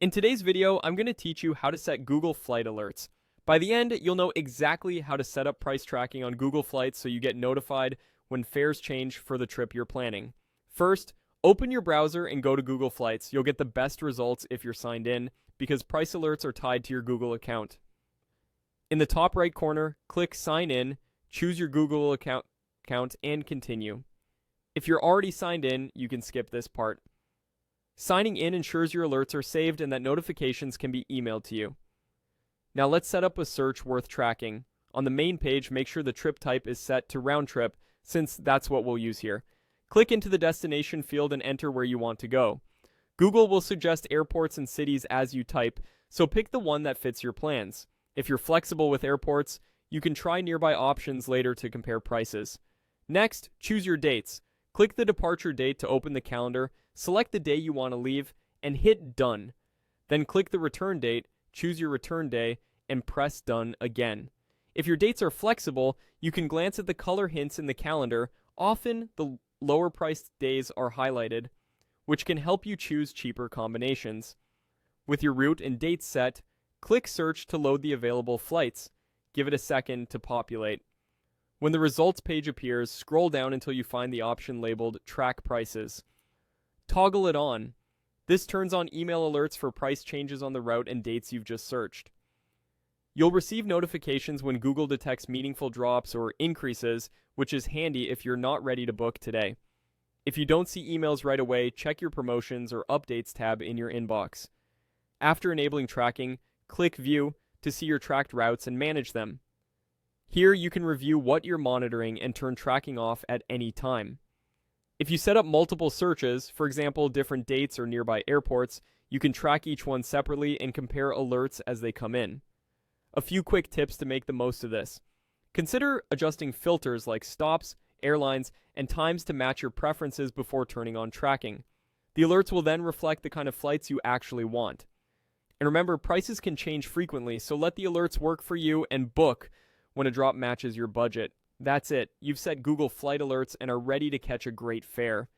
In today's video, I'm going to teach you how to set Google Flight Alerts. By the end, you'll know exactly how to set up price tracking on Google Flights so you get notified when fares change for the trip you're planning. First, open your browser and go to Google Flights. You'll get the best results if you're signed in because price alerts are tied to your Google account. In the top right corner, click Sign In, choose your Google account, and continue. If you're already signed in, you can skip this part. Signing in ensures your alerts are saved and that notifications can be emailed to you. Now let's set up a search worth tracking. On the main page, make sure the trip type is set to round trip, since that's what we'll use here. Click into the destination field and enter where you want to go. Google will suggest airports and cities as you type, so pick the one that fits your plans. If you're flexible with airports, you can try nearby options later to compare prices. Next, choose your dates. Click the departure date to open the calendar, select the day you want to leave, and hit Done. Then click the return date, choose your return day, and press Done again. If your dates are flexible, you can glance at the color hints in the calendar. Often, the lower priced days are highlighted, which can help you choose cheaper combinations. With your route and dates set, click Search to load the available flights. Give it a second to populate. When the results page appears, scroll down until you find the option labeled Track Prices. Toggle it on. This turns on email alerts for price changes on the route and dates you've just searched. You'll receive notifications when Google detects meaningful drops or increases, which is handy if you're not ready to book today. If you don't see emails right away, check your Promotions or Updates tab in your inbox. After enabling tracking, click View to see your tracked routes and manage them. Here you can review what you're monitoring and turn tracking off at any time. If you set up multiple searches, for example different dates or nearby airports, you can track each one separately and compare alerts as they come in. A few quick tips to make the most of this. Consider adjusting filters like stops, airlines, and times to match your preferences before turning on tracking. The alerts will then reflect the kind of flights you actually want. And remember, prices can change frequently, so let the alerts work for you and book when a drop matches your budget. That's it. You've set Google Flight Alerts and are ready to catch a great fare.